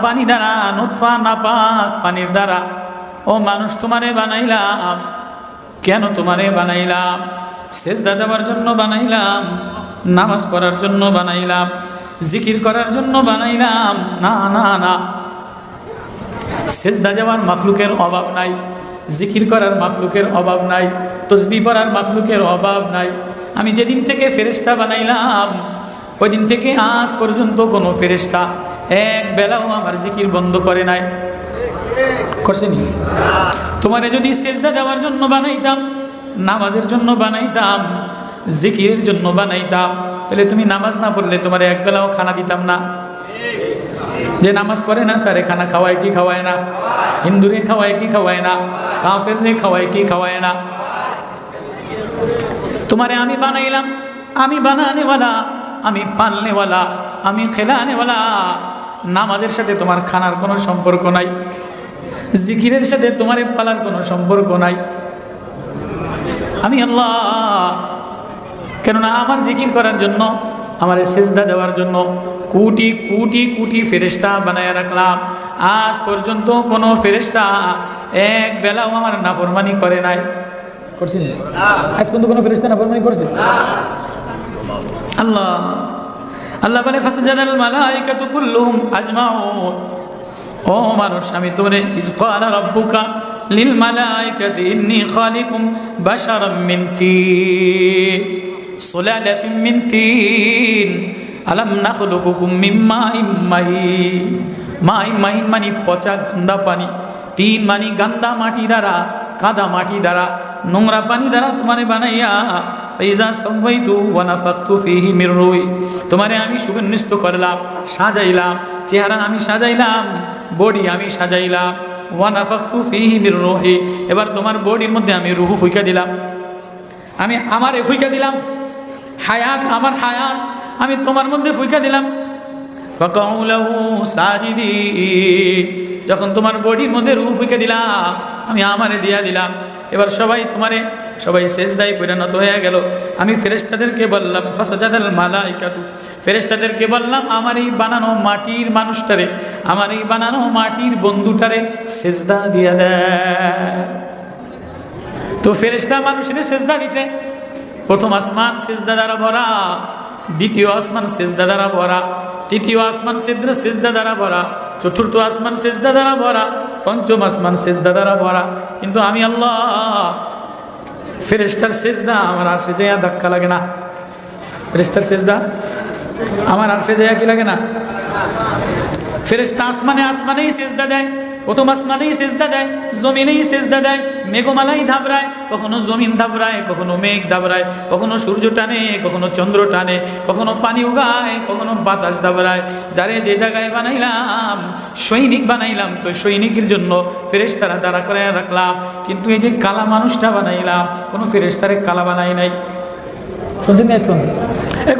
পানি দ্বারা, নুতফা নাপাক পানির দ্বারা ও মানুষ তোমারে বানাইলাম। কেন তোমারে বানাইলাম? সেজদা দেওয়ার জন্য বানাইলাম, নামাজ পড়ার জন্য বানাইলাম, জিকির করার জন্য বানাইলাম? না না না, সেজদা দেওয়ার মাখলুকের অভাব নাই, জিকির করার মাখলুকের অভাব নাই, তসবিহ পড়ার মাখলুকের অভাব নাই। আমি যেদিন থেকে ফেরেশতা বানাইলাম ওই দিন থেকে আজ পর্যন্ত কোনো ফেরেশতা এক বেলাও আমার জিকির বন্ধ করে নাই। করছেনি? তোমারে যদি সেজদা দেওয়ার জন্য বানাইতাম, নামাজের জন্য বানাইতাম, জিকিরের জন্য বানাইতাম, তাহলে তুমি নামাজ না পড়লে তোমার এক বেলাও খানা দিতাম না। যে নামাজ পড়ে না তারে খানা খাওয়ায় কি খাওয়ায় না? হিন্দুরে খাওয়ায় কি খাওয়ায় না? কাফেররে খাওয়ায় কি খাওয়ায় না? তোমারে আমি বানাইলাম, আমি বানানেওয়ালা, আমি পালনেওয়ালা, আমি খেলানেওয়ালা। নামাজের সাথে তোমার খানার কোনো সম্পর্ক নাই, জিকিরের সাথে তোমার পালার কোনো সম্পর্ক নাই। আমি আল্লাহ, কেননা আমার জিকির করার জন্য, আমার সেজদা দেওয়ার জন্য কোটি কোটি কোটি ফেরেশতা বানায় রাখলাম। আজ পর্যন্ত কোনো ফেরেশতা এক বেলাও আমার নাফরমানি করে নাই। করছি না? আজ পর্যন্ত কোনো ফেরেশতা নাফরমানি করছে? আল্লাহ আল্লাহ বলে ফাসজাদাল মালাইকাতু কুল্লুহুম আজমাউন। ও মানুষ, আমি তোরে ইজ ক্বালা রাব্বুকা লিল মালাইকাতি ইন্নী খালিকুম বাশারাম মিন তিন সুলালাতিন মিন তিন আলাম নাখলুকুকুম মিন মাইন মাহিন। মাইন মাহিন মানে পচা গন্ধা পানি, তিন মানে গান্দা মাটি দ্বারা, কাদা মাটি দ্বারা, নোংরা পানি দ্বারা তোমারে বানাইয়া ফাইজা সাওয়াইতু ওয়া নাফাখতু ফীহি মির রূহি, তোমারে আমি সুবিন্যস্ত করলাম, সাজাইলাম, চেহারা আমি সাজাইলাম, বডি আমি সাজাইলাম। ওয়া নাফাখতু ফীহি মির রূহি, এবার তোমার বডির মধ্যে আমি রূহ ফুঁকা দিলাম, আমি আমারে ফুঁকা দিলাম, হায়াত, আমার হায়াত আমি তোমার মধ্যে ফুঁকা দিলাম। ফাকাউ লাহু সাজিদিন, যখন তোমার বডির মধ্যে রূহ ফুঁকে দিলাম, আমি আমারে দিয়া দিলাম। এবার সবাই সেজদায় পরিণত হয়ে গেল। আমি ফেরেশতাদেরকে বললাম ফাসাজাদাল মালাইকাতু, ফেরেশতাদেরকে বললাম আমার এই বানানো মাটির মানুষটারে, আমার এই বানানো মাটির বন্ধুটারে সেজদা দিয়া দেয়। তো ফেরেশতা মানুষের সেজদা দিছে। প্রথম আসমান সেজদা দ্বারা ভরা, দ্বিতীয় আসমান সেজদা দ্বারা ভরা, তৃতীয় আসমান সেজদা দ্বারা ভরা, চতুর্থ আসমান সেজদা দ্বারা ভরা, পঞ্চম আসমান সেজদা দ্বারা ভরা। কিন্তু আমি আল্লাহ, ফেরেশতার সেজদা আমার আরশে যাইয়া ধাক্কা লাগে না। ফেরেশতার সেজদা আমার আরশে যাইয়া কি লাগে না? ফেরেশতা আসমানেই সেজদা দেয়, প্রথম আসমানেই সেজদা দেয়, জমিনেই সেজদা দেয়, মেঘমালাই ধাবরায়, কখনো জমিন ধাবরায়, কখনো মেঘ ধাবরায়, কখনো সূর্য টানে, কখনো চন্দ্র টানে, কখনো পানি উগায়, কখনো বাতাস ধাবরায়। যারে যে জায়গায় বানাইলাম, সৈনিক বানাইলাম, তো সৈনিকের জন্য ফেরেশতারা দাঁড়া করে রাখলাম। কিন্তু এই যে কালা মানুষটা বানাইলাম, কোনো ফেরেশতারে কালা বানাই নাই। শুনছেন না?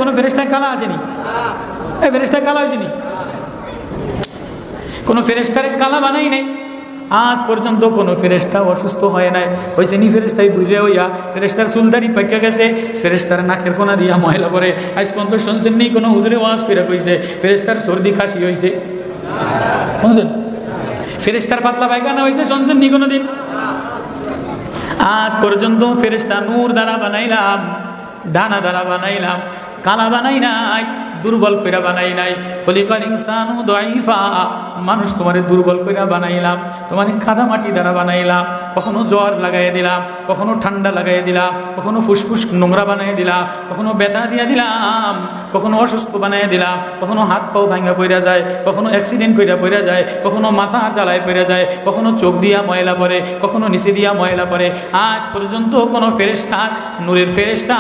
কোনো ফেরেশতায় কালা আসেনি, এই ফেরেশতায় কালা হয়েছেনি, কোনো ফেরেশতারে কালা বানাই নাই। আজ পর্যন্ত কোনো ফেরেশতা অসুস্থ হয় নাই, হয়েছে নি ফেরেশতাই বুঝে হইয়া ফেরেশতার চুলদারি পাইকা গেছে, ফেরেশতার নাকের কোনা দিয়া ময়লা করে। আজ পর্যন্ত শুনছেন নি কোনো হুজুরে ওয়াজ করে কইছে ফেরেশতার সর্দি কাশি হয়েছে? শুনছেন? ফেরেশতার পাতলা পায়খানা হয়েছে? শুনছেন নি কোনো দিন? আজ পর্যন্ত ফেরেশতা নূর দ্বারা বানাইলাম, ডানা দ্বারা বানাইলাম, কালা বানাই নাই, দুর্বল কইরা বানাই নাই। খলিকাল ইনসানু দাইফা, মানুষ তোমারে দুর্বল কইরা বানাইলাম, তোমারে কাদা মাটি দ্বারা বানাইলাম। কখনো জ্বর লাগাই দিলাম, কখনো ঠান্ডা লাগাই দিলাম, কখনো ফুসফুস নোংরা বানাই দিলাম, কখনো ব্যথা দিয়া দিলাম, কখনো অসুস্থ বানাই দিলাম, কখনো হাত পাও ভাঙ্গা পড়া যায়, কখনো অ্যাক্সিডেন্ট কইরা পড়া যায়, কখনো মাথা জ্বালায় পড়া যায়, কখনো চোখ দিয়া ময়লা পড়ে, কখনো নিচে দিয়া ময়লা পড়ে। আজ পর্যন্ত কোনো ফেরেশতা, নূরের ফেরেশতা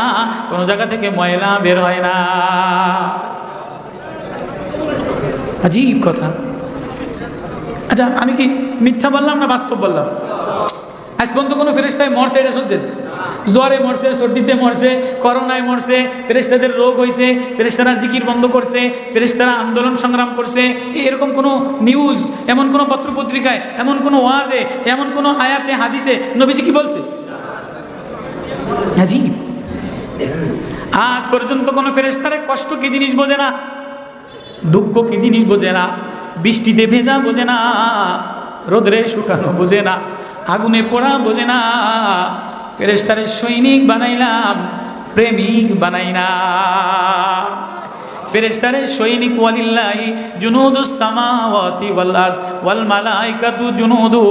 কোনো জায়গা থেকে ময়লা বের হয় না। আজীব কথা। আচ্ছা, আমি কি মিথ্যা বললাম না বাস্তব বললাম? আজ পর্যন্ত কোনো ফেরেশতায় মরছে, এটা শুনছেন? জ্বরে মরছে, সর্দিতে মরছে, করোনায় মরছে, ফেরেশতাদের রোগ হয়েছে, ফেরেশতারা জিকির বন্ধ করছে, ফেরেশতারা আন্দোলন সংগ্রাম করছে, এরকম কোনো নিউজ, এমন কোনো পত্রপত্রিকায়, এমন কোনো ওয়াজে, এমন কোনো আয়াতে হাদিসে নবীজি কি বলছে? আজীব। আজ পর্যন্ত কোনো ফেরেশতারে কষ্ট কি জিনিস বোঝে না, দুঃখ কি জিনিস বোঝে না, বৃষ্টিতে ভেজা বোঝে না, রোদরে শুকানো বোঝে না, আগুনে পোড়া বোঝে না। ফেরেশতারে সৈনিক বানাইলাম, প্রেমিক বানাই না। ফেরেশতারে সৈনিক, ওয়ালিল্লাহি জুনুদুস সামাওয়াতি ওয়াল আরদ ওয়াল মালাইকাতু জুনুদু।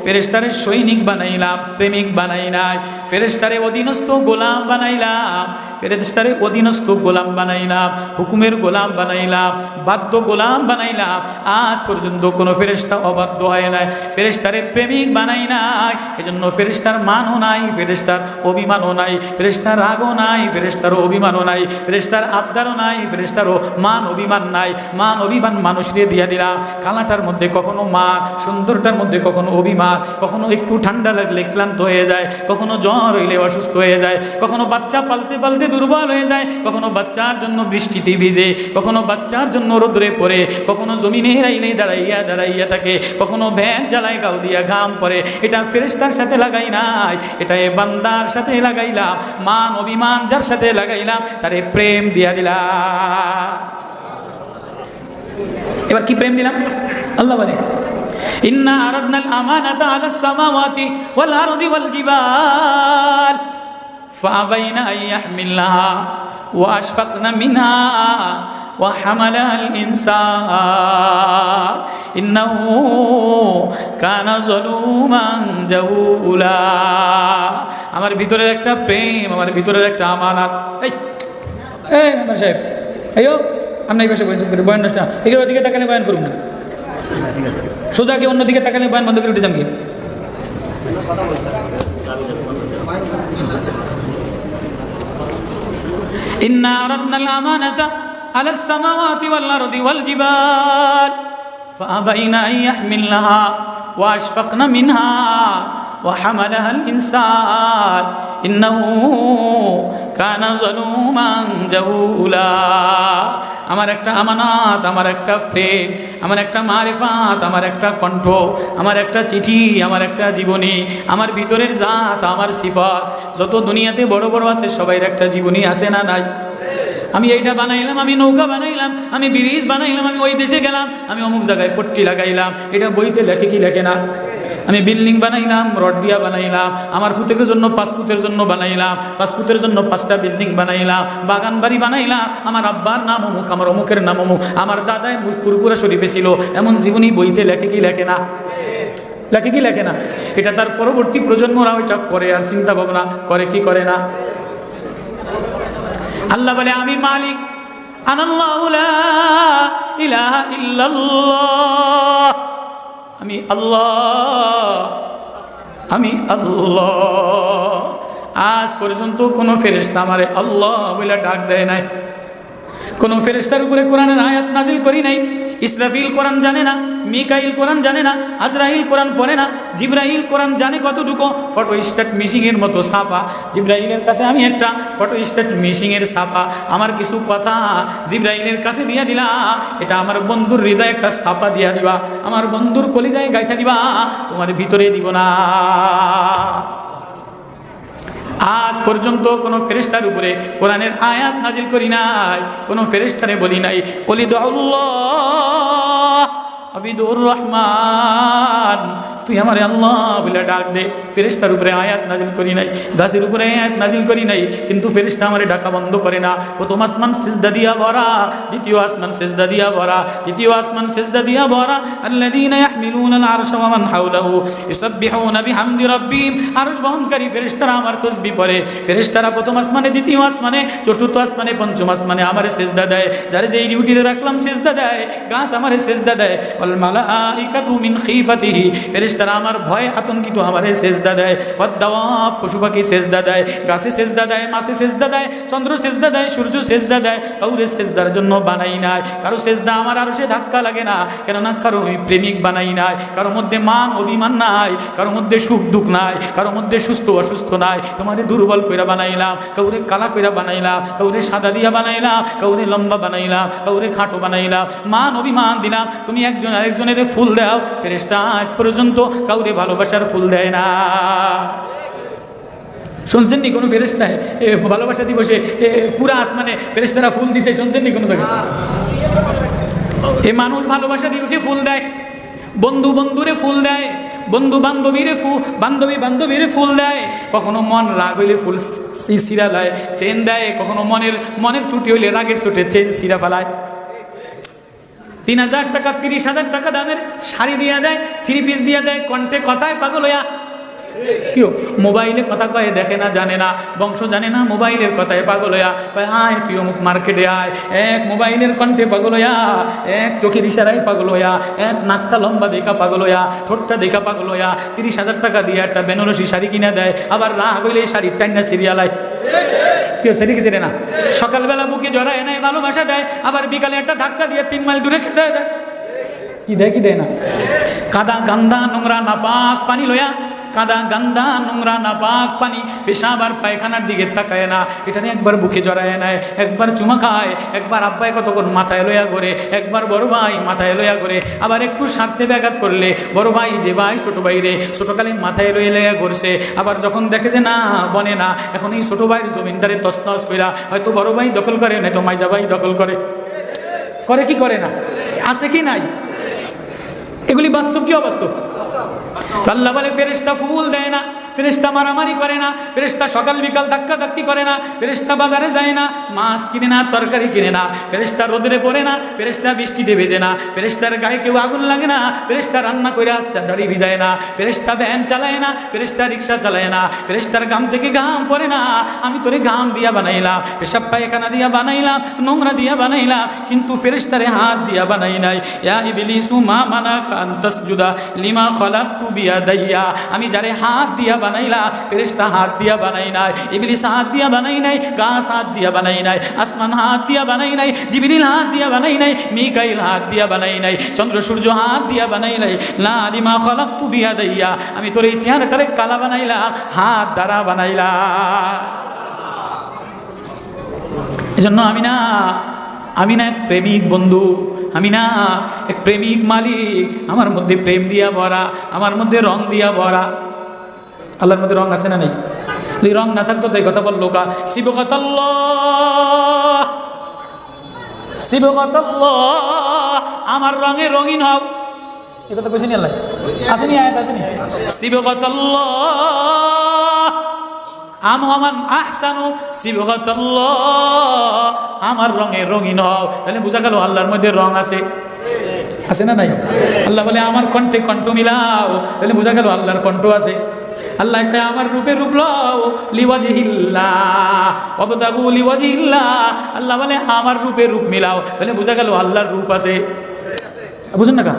ফেরেশতারে সৈনিক বানাইলাম, প্রেমিক বানাই নাই। ফেরেশতারে অধীনস্থ গোলাম বানাইলাম, ফেরেশতারে অধীনস্থ গোলাম বানাইলাম, হুকুমের গোলাম বানাইলাম, বাধ্য গোলাম বানাইলাম। আজ পর্যন্ত কোনো ফেরেশতা অবাধ্য হয় নাই। ফেরেশতারে প্রেমিক বানাই নাই, এজন্য ফেরেশতার মানও নাই, ফেরেশতার অভিমানও নাই, ফেরেশতার রাগও নাই, ফেরেশতার অভিমানও নাই, ফেরেশতার আবদারও নাই, ফেরেশতারও মান অভিমান নাই। মান অভিমান মানুষকে দিয়া দিলাম। কালাটার মধ্যে কখনো মান, সুন্দরটার মধ্যে কখনো অভিমান, কখনো একটু ঠান্ডা লাগলে ক্লান্ত হয়ে যায়, কখনো জ্বর হইলে অসুস্থ হয়ে যায়, কখনো বাচ্চা পালতে পালতে দুর্বল হয়ে যায়, কখনো বাচ্চার জন্য বৃষ্টিতে ভিজে, কখনো বাচ্চার জন্য রোদরে পড়ে, কখনো জমিনে রাইলে দাঁড়াইয়া দাঁড়াইয়া থাকে, কখনো ভ্যান জ্বালায় গাও দিয়া ঘাম পড়ে। এটা ফেরেশতার সাথে লাগাই নাই, এটা এ বান্দার সাথে লাগাইলাম। মান অভিমান যার সাথে লাগাইলাম তারে প্রেম দিয়া দিলাম। এবার কি প্রেম দিলাম? আল্লাহ বলে ইন্না আরাদনাল আমানাতা আলাস সামাওয়াতি ওয়াল আরদি ওয়াল জিবাল ফাআবাইনা আন ইয়াহমিলনাহা ওয়া আশফাকনা মিনহা ওয়া হামালাল ইনসান ইন্নাহু কানা যালুমান জাহুলা। আমার ভিতরের একটা প্রেম, আমার ভিতরের একটা আমানত। এই মেম্বার সাহেব, আইও আমরা এই পাশে বয়ান নষ্ট, এগুলো ওদিকে তাকালে বয়ান করুন না, সোজা কি অন্যদিকে তাকালে বয়ান বন্ধ করে উঠে যান কি? ইন্না আরাদনাল আমানাতা আলাস সামাওয়াতি ওয়াল আরদি ওয়াল জিবাল ফাআবাইনা আন ইয়াহমিলনাহা ওয়া আশফাকনা মিনহা ওয়া হামালাহাল ইনসান ইন্নাহু কানা যালুমান জাহুলা। আমার একটা আমানত, আমার একটা প্রেম, আমার একটা মারিফাত, আমার একটা কণ্ঠ, আমার একটা চিঠি, আমার একটা জীবনী, আমার ভিতরের জাত, আমার সিফাত। যত দুনিয়াতে বড় বড় আছে সবাইর একটা জীবনী আছে না নাই? আমি এইটা বানাইলাম, আমি নৌকা বানাইলাম, আমি ব্রিজ বানাইলাম, আমি ওই দেশে গেলাম, আমি অমুক জায়গায় পট্টি লাগাইলাম, এটা বইতে লেখে কি লেখে না? আমি বিল্ডিং বানাইলাম, রড দিয়া বানাইলাম, আমার ফুতের জন্য 5 ফুটের জন্য বানাইলাম, 5 ফুটের জন্য 5টা বিল্ডিং বানাইলাম, বাগান বাড়ি বানাইলাম, আমার আব্বার নাম অমুক, আমার অমুকের নাম অমুক, আমার দাদাই পুরপুরা শরীফে ছিল। এমন জীবনী বইতে লেখে কি লেখে না? লেখে কি লেখে না? এটা তার পরবর্তী প্রজন্মরা ওইটা করে আর চিন্তা ভাবনা করে কি করে না? আল্লাহ বলে আমি মালিক, আনাল্লাহু লা ইলাহা ইল্লাল্লাহ, আমি আল্লাহ, আমি আল্লাহ। আজ পর্যন্ত কোনো ফেরেশতা আমারে আল্লাহ বলে ডাক দেয় নাই, কোনো ফেরেশতার উপরে কোরআনের আয়াত নাজিল করি নাই। ইসরাফিল কোরআন জানে না, মিকাইল কোরআন জানে না, আজরাইল কোরআন পড়ে না, জিব্রাইল কোরআন জানে কতটুকু? ফটো স্টেট মেশিনের মতো ছাপা। জিব্রাইলের কাছে আমি একটা ফটো স্টেট মেশিনের ছাপা, আমার কিছু কথা জিব্রাইলের কাছে দিয়া দিলাম, এটা আমার বন্ধুর হৃদয়ে একটা ছাপা দিয়া দিবা, আমার বন্ধুর কলিজায় গাইথা দিবা, তোমার ভিতরে দিব না। আজ পর্যন্ত কোনো ফেরেশতার উপরে কোরআনের আয়াত নাজিল করি নাই, কোনো ফেরেশতারে বলি নাই কলিদু আল্লাহ আবিদুর রহমান, তুই আমারে আল্লাহ বলে ডাক দে। ফেরেশতার উপরে আয়াত নাজিল করি নাই, গাছের উপরে আয়াত নাজিল করি নাই, কিন্তু ফেরেশতা আমারে ডাকা বন্ধ করে না। প্রথম আসমান সিজদা দিয়া ভরা, দ্বিতীয় আসমান সিজদা দিয়া ভরা, তৃতীয় আসমান সিজদা দিয়া ভরা। আল্লাযীনা ইয়াহমিলুনাল আরশা ওয়া মান হাওলাহু ইউসাব্বিহুনা বিহামদি রাব্বিহিম, আরশ বহনকারী ফেরেশতারা আমার তাসবিহ পড়ে। ফেরেশতারা প্রথম আসমানে, দ্বিতীয় আসমানে, চতুর্থ আসমানে, পঞ্চম আসমানে আমারে সিজদা দেয়। যারে যেই ডিউটিতে রাখলাম সিজদা দেয়, গাছ আমারে সিজদা দেয়। ওয়াল মালাইকাতু মিন খিফাতিহি, ফেরেশতারা আমার ভয় আতঙ্কিত আমারে সিজদা দেয়। ওয়াদ দাওয়াব, পশু পাখি সিজদা দেয়, গাছে সিজদা দেয়, মাছে সিজদা দেয়, চন্দ্র সিজদা দেয়, সূর্য সিজদা দেয়। কাউরে সিজদার জন্য বানাই নাই, কারো সিজদা আমার আরশে ধাক্কা লাগে না, কেননা কারো আমি প্রেমিক বানাই নাই, কারো মধ্যে মান অভিমান নাই, কারো মধ্যে সুখ দুঃখ নাই, কারো মধ্যে সুস্থ অসুস্থ নাই। তোমারে দুর্বল কইরা বানাইলাম, কাউরে কালা কইরা বানাইলাম, কাউরে সাদা দিয়া বানাইলাম, কাউরে লম্বা বানাইলাম, কাউরে খাটো বানাইলাম, মান অভিমান দিলাম। তুমি একজন আরেকজনের ফুল দাও, ফেরেশতা আজ পর্যন্ত কাউরে ভালোবাসার ফুল দেয় না। শুনছেন নি কোনো ফেরেশতায় ভালোবাসা দিবসে পুরা আসমানে ফেরেশতারা ফুল দিছে? শুনছেন নি কোনো জায়গায়? এ মানুষ ভালোবাসা দিবসে ফুল দেয়, বন্ধু বন্ধুরে ফুল দেয়, বন্ধু বান্ধবীরে বান্ধবী বান্ধবীরে ফুল দেয়, কখনো মন রাগ হইলে ফুল সিরা দেয়, চেন দেয়, কখনো মনের ত্রুটি হইলে রাগের চোটে চেন সিরা ফেলায়। 3000 টাকা 30,000 টাকা দামের শাড়ি দিয়ে দেয়, 3 পিস দিয়ে দেয়, কণ্ঠে কথায় পাগল হইয়া কেউ মোবাইলে কথা কয়ে দেখে না, জানে না, বংশ জানে না, মোবাইলের কথায় পাগল হইয়া কয় আয় তুই অমুক মার্কেটে আয়, এক মোবাইলের কণ্ঠে পাগল হইয়া, এক চোখের ইশারায় পাগল হইয়া, এক নাকটা লম্বা দেখা পাগল হইয়া, ঠোঁটটা দেখা পাগল হইয়া 30,000 টাকা দিয়ে একটা বেনারসি শাড়ি কিনে দেয়, আবার রাগ হইলে শাড়ির টাইনা সিরিয়ালায় কেউ সেটি কিছু না। সকালবেলা বুকে জড়ায় নেয়, ভালোবাসা দেয়, আবার বিকালে একটা ধাক্কা দিয়ে 3 মাইল দূরে খেতে দেয়। কি দেয় কি দেয় না? কাদা গান্দা নোংরা নাপাক পানি লইয়া, কাদা গান্দা নোংরা নাপাক পানি, পেশাব আর পায়খানার দিকে তাকায় না, এটা নিয়ে একবার বুকে জড়ায় নেয়, একবার চুমা খায়, একবার আব্বাই কতক্ষণ মাথায় লইয়া করে, একবার বড় ভাই মাথায় লইয়া করে, আবার একটু স্বার্থে ব্যাঘাত করলে বড় ভাই যে ভাই ছোট ভাই রে ছোটকালে মাথায় লইয়া করছে, আবার যখন দেখে যে না বনে না, এখন এই ছোট ভাইয়ের জমিনদারে তছনছ কইরা হয়তো বড় ভাই দখল করে, না তো মাইজা ভাই দখল করে, করে কি করে না? আছে কি নাই? এগুলি বাস্তব কি অবাস্তব? আল্লাহ বলে ফেরেশতা ফুল দেয় না, ফেরেশতা মারামারি করে না, ফেরেশতা সকাল বিকাল ধাক্কা ধাক্কি করে না, ফেরেশতা বাজারে যায় না, মাছ কিনে না, তরকারি কিনে না, ফেরেশতা রোদরে পড়ে না, ফেরেশতা বৃষ্টিতে ভেজে না, ফেরেশতার গায়ে কেউ আগুন লাগে না, ফেরেশতা রান্না করে দাড়ি ভিজায় না, ফেরেশতা ভ্যান চালায় না, ফেরেশতা রিক্সা চালায় না, ফেরেশতার গাম থেকে ঘাম পড়ে না। আমি তোরে ঘাম দিয়া বানাইলাম, পেশাব পায়খানা দিয়া বানাইলাম, নোংরা দিয়া বানাইলাম, কিন্তু ফেরেশতারে হাত দিয়া বানাই নাই। ইয়া ইবলিসু মা মানাকা আন তাসজুদা লিমা খালাকতু বিয়াদাইয়া, আমি যারে হাত দিয়া বানাইলা, ফেরেশতা হাত দিয়া বানাই নাই, ইবলিস হাত দিয়া বানাই নাই, গাছ হাত দিয়া বানাই নাই, আসমান হাত দিয়া বানাই নাই, জিবরিল হাত দিয়া বানাই নাই, মিকাইল হাত দিয়া বানাই নাই, চন্দ্র সূর্য হাত দিয়া বানাই নাই। লা লিমা খালাকতু বিয়াদাইয়া, আমি তোর এই চেহারাটারে কালা বানাইলাম, হাত দ্বারা বানাইলাম। এজন্য আমি না এক প্রেমিক বন্ধু, আমি না এক প্রেমিক মালিক, আমার মধ্যে প্রেম দিয়া ভরা, আমার মধ্যে রং দিয়া ভরা। আল্লাহর মধ্যে রং আছে না নেই? যদি রং না থাকতো তাই কথা বললো কা সিবগাতাল্লাহ, সিবগাতাল্লাহ, আমার রঙে রঙিন হও। এই কথা কইছেনি আল্লাহ? আসেনি আয়াত আসেনি? সিবগাতাল্লাহ আমমান আহসানু সিবগাতাল্লাহ, আমার রঙে রঙিন হও। তাহলে বোঝা গেল আল্লাহর মধ্যে রং আছে, আছে না নাই? আল্লাহ বলে আমার কণ্ঠে কণ্ঠ মিলাও, তাহলে বোঝা গেল আল্লাহর কণ্ঠ আছে। আল্লাহ একটা আমার রূপে রূপ লও, লিওয়াজহিল্লাহ ওয়াবতাগু লিওয়াজহিল্লাহ, আল্লাহ বলে আমার রূপে রূপ মিলাও, তাহলে বোঝা গেল আল্লাহর রূপ আছে। বুঝুন না কা?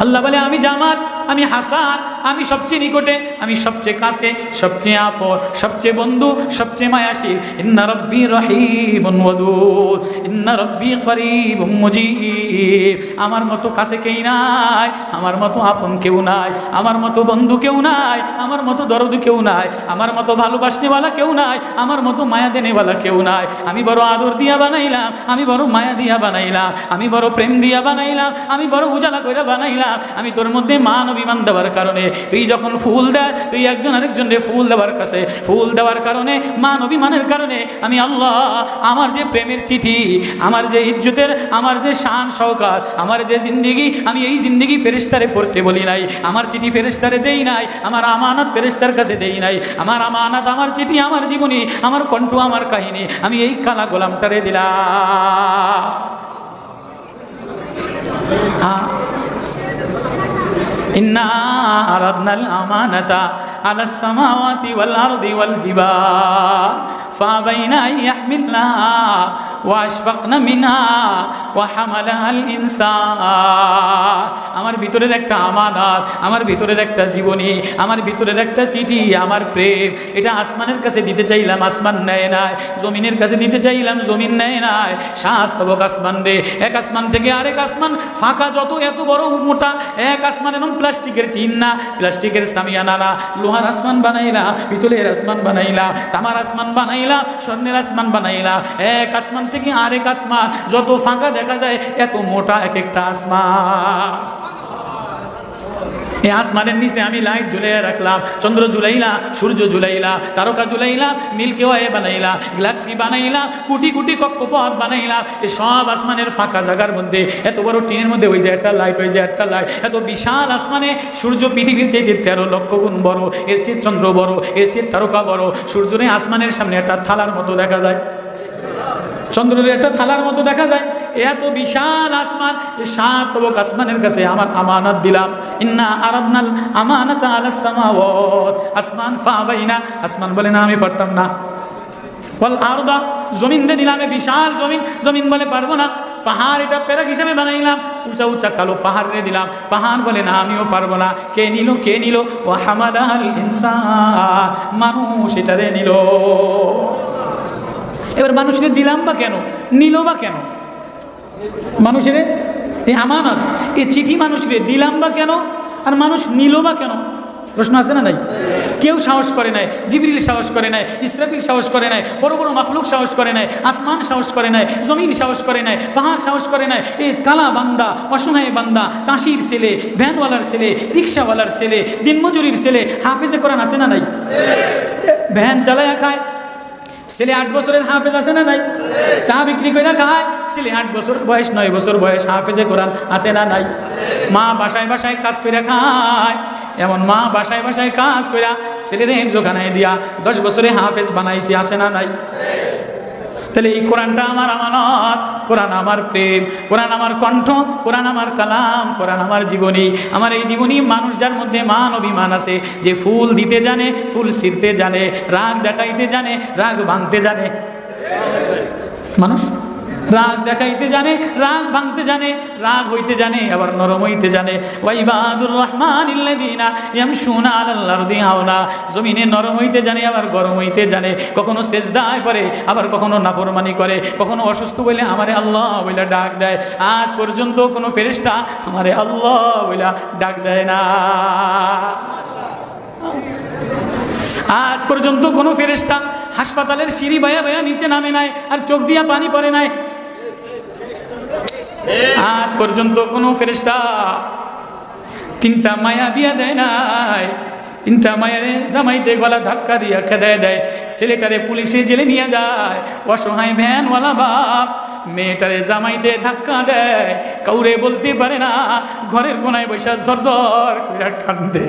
আল্লাহ বলে আমি জামাত, আমি হাসান, আমি সবচেয়ে নিকটে, আমি সবচেয়ে কাছে, সবচেয়ে আপন, সবচেয়ে বন্ধু, সবচেয়ে মায়াশীল। ইন্না রব্বি রহিমুন ওয়াদুদ, ইন্না রব্বি করিবুম মুজিব। আমার মতো কাছে কেউ নাই, আমার মতো আপন কেউ নাই, আমার মতো বন্ধু কেউ নাই, আমার মতো দরদি কেউ নাই, আমার মতো ভালোবাসনেওয়ালা কেউ নাই, আমার মতো মায়া দেনেওয়ালা কেউ নাই। আমি বড় আদর দিয়া বানাইলাম, আমি বড় মায়া দিয়া বানাইলাম, আমি বড় প্রেম দিয়া বানাইলাম, আমি বড় উজালা করে বানাইলাম। আমি তোর মধ্যে মান অভিমান দেওয়ার কারণে, তুই যখন ফুল দেয়, তুই একজন আরেকজনের ফুল দেওয়ার কাছে, ফুল দেওয়ার কারণে, মান অভিমানের কারণে আমি আল্লাহ আমার যে প্রেমের চিঠি, আমার যে ইজ্জতের, আমার যে শান শওকত, আমার যে জিন্দেগি, আমি এই জিন্দেগি ফেরেশতারে পড়তে বলি নাই, আমার চিঠি ফেরেশতারে দেই নাই, আমার আমানত ফেরেশতার কাছে দেই নাই, আমার আমানত, আমার চিঠি, আমার জীবনী, আমার কণ্ঠ, আমার কাহিনী আমি এই কালা গোলামটারে দিলাম। ইন্না আরাদনাল আমানাতা আলাস সামাওয়াতি ওয়াল আরদি ওয়াল জিবাল ফাবাইনা ইয়াহমিলনাহা ওয়া আশফাকনা মিনহা ওয়া হামালাহাল ইনসান। আমার ভিতরের একটা আমানত, আমার ভিতরের একটা জীবনী, আমার ভিতরের একটা চিঠি, আমার প্রেম, এটা আসমানের কাছে দিতে চাইলাম, আসমান নেয় নাই, জমিনের কাছে দিতে চাইলাম, জমিন নেয় নাই। সাত তবক আসমান রে, এক আসমান থেকে আরেক আসমান ফাঁকা, যত এত বড় মোটা এক আসমান, এবং প্লাস্টিকের টিন না, প্লাস্টিকের সামিয়ানা না, লোহার আসমান বানাইলা, পিতলের আসমান বানাইলা, তামার আসমান বানাইলা, স্বর্ণের আসমান বানাইলা। এক আসমান থেকে আরেক আসমান যত ফাঁকা দেখা যায়, এত মোটা এক একটা আসমান। এই আসমানের নিচে আমি লাইট ঝুলিয়ে রাখলাম, চন্দ্র ঝুলাইলা, সূর্য ঝুলাইলা, তারকা ঝুলাইলা, মিল্কি ওয়ে বানাইলা, গ্যালাক্সি বানাইলা, কোটি কোটি কক্ষপথ বানাইলা। এই সব আসমানের ফাঁকা জায়গার মধ্যে এত বড় টিনের মধ্যে ওই যে একটা লাইট, ওই যে একটা লাইট, এত বিশাল আসমানে সূর্য পৃথিবীর চেয়ে 13 লক্ষ গুণ বড়, এর চেয়ে চন্দ্র বড়, এর চেয়ে তারকা বড়। সূর্যের আসমানের সামনে একটা থালার মতো দেখা যায়, চন্দ্রের একটা থালার মতো দেখা যায়। এত বিশাল আসমান, এই 7 তবক আসমানের কাছে আমার আমানত দিলাম। ইন্না আরাদনাল আমানাতা আলাস সামাওয়াত, আসমান ফাবাইনা, আসমান বলে না আমি পারতাম না। ওয়াল আরদা, জমিনে দিলাম, বিশাল জমিন, জমিন বলে পারবো না। পাহাড় এটা পেরাক হিসেবে বানাইলাম, উঁচা উঁচা কালো পাহাড় রে দিলাম, পাহাড় বলে না আমিও পারবো না। কে নিল, কে নিল? ও হামালাল ইনসান, মানুষ এটারে নিল। এবার মানুষের দিলাম বা কেন, নিল বা কেন? মানুষের এই আমানত, এই চিঠি মানুষের দিলাম বা কেন, আর মানুষ নিল বা কেন? প্রশ্ন আছে না নাই? কেউ সাহস করে নাই, জিবরিল সাহস করে নাই, ইসরাফিল সাহস করে নাই, বড় বড় মাখলুক সাহস করে নাই, আসমান সাহস করে নাই, জমিন সাহস করে নাই, পাহাড় সাহস করে নাই। এই কালা বান্দা, অসহায় বান্দা, চাষির ছেলে, ভ্যানওয়ালার ছেলে, রিক্সাওয়ালার ছেলে, দিনমজুরির ছেলে, হাফেজে কোরআন আছে না নাই? ভ্যান চালায়া খায়, ছেলে 8 বছরের হাফেজ আছে না নাই? চা বিক্রি করে খায়, ছেলে 8 বছর বয়স, 9 বছর বয়স, হাফেজে কোরআন আছে না নাই? মা বাসায় বাসায় কাজ করে খায়, এমন মা বাসায় বাসায় কাজ করে ছেলের জোগানায় দিয়া 10 বছরে হাফেজ বানাইছে, আছে না নাই? তাহলে এই কোরআনটা আমার আমানত, কোরআন আমার প্রেম, কোরআন আমার কণ্ঠ, কোরআন আমার কালাম, কোরআন আমার জীবনী। আমার এই জীবনী মানুষ যার মধ্যে মান অভিমান আছে, যে ফুল দিতে জানে, ফুল ছিঁড়তে জানে, রাগ দেখাইতে জানে, রাগ ভাঙতে জানে। মানুষ রাগ দেখাইতে জানে, রাগ ভাঙতে জানে, রাগ হইতে জানে, আবার নরম হইতে জানে। ওয়াইবাদুর রহমানিল্লাযীনা ইয়ামশুনা আলাল আরদি হাওনা, জমিনে নরম হইতে জানে, আবার গরম হইতে জানে। কখনো সেজদায় পড়ে, আবার কখনো নাফরমানি করে, কখনো অসুস্থ বলে আমারে আল্লাহ বইলা ডাক দেয়। আজ পর্যন্ত কোনো ফেরেশতা আমারে আল্লাহ বইলা ডাক দেয় না। আজ পর্যন্ত কোনো ফেরেশতা হাসপাতালের সিঁড়ি বায়া বায়া নিচে নামে নাই, আর চোখ দিয়া পানি পড়ে নাই। আজ পর্যন্ত কোনো ফেরেশতা 3টা মায়া দিয়া দেয় নাই, 3টা মায়ারে জামাইতে গলা ধাক্কা দিয়া খেদায় দেয়, ছেলেটারে পুলিশে জেলে নিয়ে যায়। অসহায় ভ্যানওয়ালা বাপ মেয়েটারে জামাইতে ধাক্কা দেয়, কাউরে বলতে পারে না, ঘরের কোনায় বৈশা ঝরঝর করে কান্দে।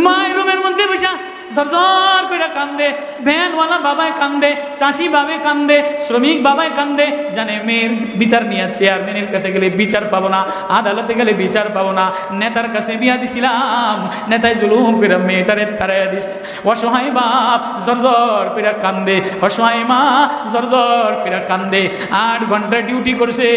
মায়ের রুমের মধ্যে বৈশা ঝরঝর করে কান্দে, ভ্যানওয়ালা বাবায় কান্দে, চাষি বাবে কান্দে, শ্রমিক বাবায় কান্দে। জানে মেয়ের বিচার নিয়ে চেয়ারম্যানের কাছে গেলে বিচার পাবো না, আদালতে গেলে বিচার পাবো না, নেতার কাছে বিয়া দিছিলাম, নেতায় জুলুম করে মেয়েটারে তাড়াইয়া দিছে। অসহায় বাপ ঝরঝর করে কান্দে, অসহায় মা ঝরঝর করে কান্দে। 8 ঘন্টা ডিউটি করছে,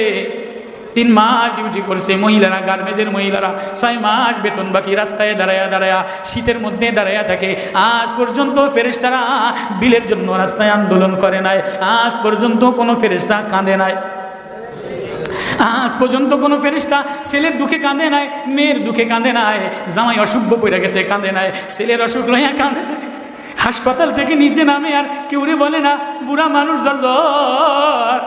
3 মাস ডিউটি করছে মহিলারা, গার্মেজের মহিলারা। 6 মাস বেতন বাকি, রাস্তায় দাঁড়ায়া দাঁড়ায়া, শীতের মধ্যে দাঁড়ায়া থাকে। আজ পর্যন্ত ফেরেশতারা বিলের জন্য রাস্তায় আন্দোলন করে নাই, আজ পর্যন্ত কোনো ফেরেশতা কাঁদে নাই। আজ পর্যন্ত কোনো ফেরেশতা ছেলের দুঃখে কাঁদে নাই, মেয়ের দুঃখে কাঁদে নাই, জামাই অসুখ পড়ে গেছে কাঁদে নাই, ছেলের অসুখ লইয়া কাঁদে নাই। হাসপাতাল থেকে নিচে নামে আর কেউরে বলে না, বুড়া মানুষ ঝরঝর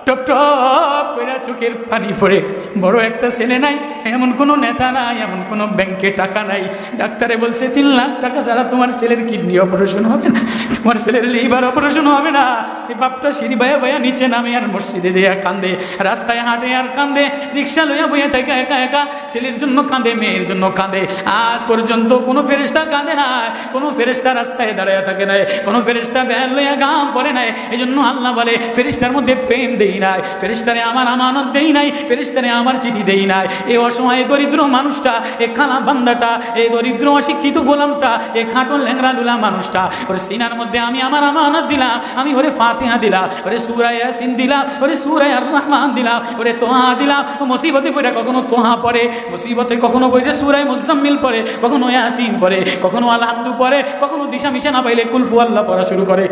টপ টপ করে চোখের পানি পড়ে। বড় একটা ছেলে নাই, এমন কোনো নেতা নাই, এমন কোনো ব্যাংকে টাকা নাই। ডাক্তারে বলছে 3 লাখ টাকা ছাড়া তোমার ছেলের কিডনি অপারেশন হবে না, তোমার ছেলের লিভার অপারেশন হবে না। এই বাপটা সিঁড়ি বয়া বয়া নিচে নামে আর মসজিদে যেয়া কান্দে, রাস্তায় হাঁটে আর কান্দে, রিক্সা লইয়া বইয়া থাকে একা একা, ছেলের জন্য কাঁদে, মেয়ের জন্য কাঁদে। আজ পর্যন্ত কোনো ফেরেশতা কাঁদে না, কোনো ফেরেশতা রাস্তায় দাঁড়ায়া থাকে নাই, কোনো ফেরেশতা ভ্যান লইয়া গাম পড়ে নাই। এই জন্য আল্লাহ বলে ফেরেশতার মধ্যে প্রেম দেই নাই, ফেরেশতারে আমার আমানত দেই নাই, ফেরেশতারে আমার চিঠি দেই নাই। এই অসহায় দরিদ্র মানুষটা, এই খালা বান্দাটা, এই দরিদ্র অশিক্ষিত গোলামটা, এই খাটো ল্যাংড়া লুলা মানুষটা, ওর সিনার মধ্যে আমি আমার আমানত দিলাম। আমি ওরে ফাতিহা দিলাম, ওরে সূরা ইয়াসিন দিলাম, ওরে সূরা আর রহমান দিলাম, ওরে তোহা দিলাম। মুসিবতে পড়ে কখনো তোহা পড়ে, মুসিবতে কখনো বলছে সূরা মুজাম্মিল পড়ে, কখনো ইয়াসিন পড়ে, কখনো আল হামদু পড়ে, কখনো দিশা মিশা না পাইলে কুল হু আল্লাহ পড়া শুরু করে।